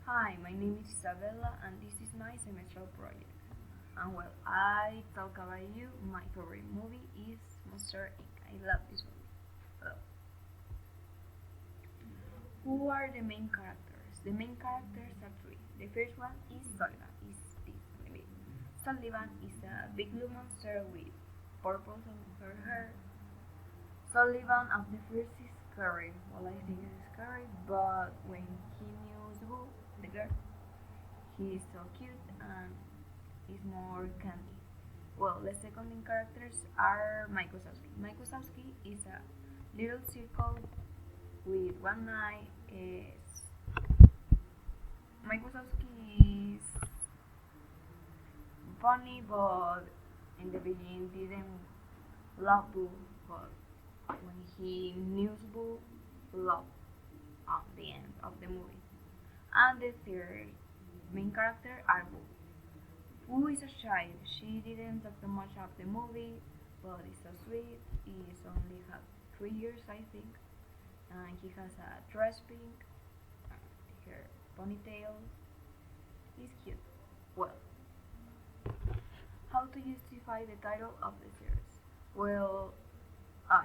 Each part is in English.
Hi, my name is Isabella and this is my semestral project. And well, I talk about you. My favorite movie is Monster Inc. I love this movie. Well, who are the main characters? The main characters are three. The first one is Sullivan. Is this maybe? Sullivan is a big blue monster with purple on her hair. Sullivan at the first is scary. Well, I think it's scary, but when he knows who, the girl, he is so cute and is more candy. Well, the second main characters are Mike Wazowski. Mike Wazowski is a little circle with one eye. Is Mike Wazowski is funny, but in the beginning didn't love Boo, but when he knew Boo, love at the end of the movie. And the third main character are Boo. Boo is a child. She didn't talk too much of the movie, but is so sweet. He is only had 3 years, I think, and he has a dress pink, her ponytail. He's cute. Well, how to justify the title of the series? Well, I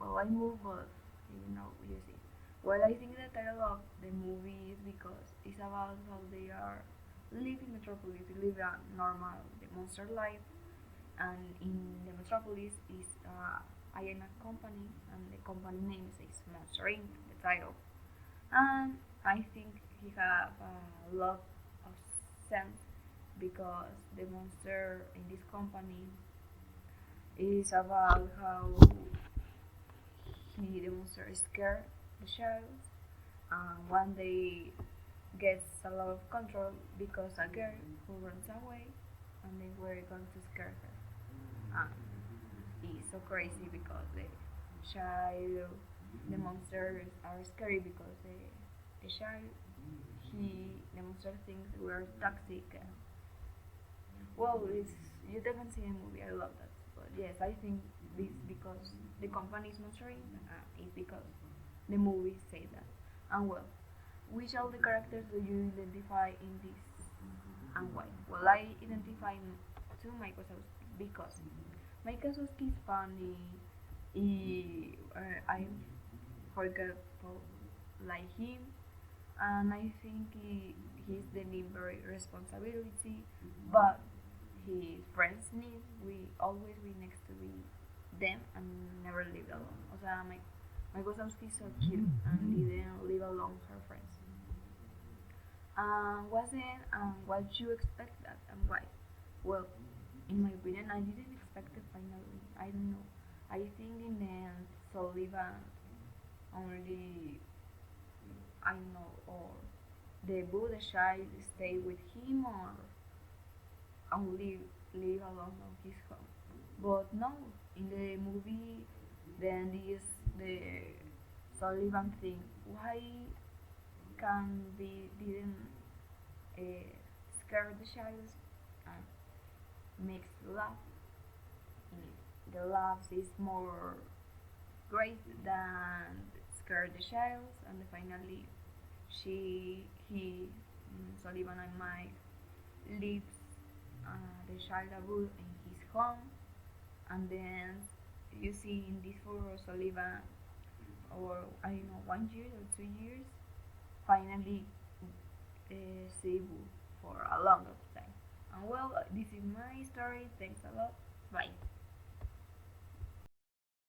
I move, but you see. Well, I think the title of the movie is because it's about how they are living Metropolis, live a normal the monster life, and in the Metropolis is I am a company, and the company name is Monster Inc. The title, and I think he have a lot of sense because the monster in this company is about how the monster is scared the child, and one day gets a lot of control because a girl who runs away and they were going to scare her. And it's so crazy because child, the monsters are scary because the child, the monster thinks we're toxic. And, well, you didn't see the movie. I love that. But yes, I think this because the company is monstering. It's because the movie say that. And well, which of the characters do you identify in this and why? Well, I identify to Mike Wazowski because Mike Wazowski is funny. I forgetful like him, and I think he's the need very responsibility, but his friends need we always be next to be them and never leave alone. O sea, Mike Wazowski is so cute and didn't leave alone her friends. Was it what you expect that and why? Well, in my opinion, I didn't expect it finally. I don't know. I think in the end, Sullivan only, I don't know, or the Buddha child stay with him or only live alone on his home. But no, in the movie, the end is the Sullivan thing. Why can be didn't scare the child and makes laugh? The laughs is more great than scare the child, and finally he Sullivan and Mike leaves the child abroad in his home, and then you see in this for Sullivan or I don't know 1 year or 2 years finally see Boo for a longer time. And well, this is my story. Thanks a lot. Bye.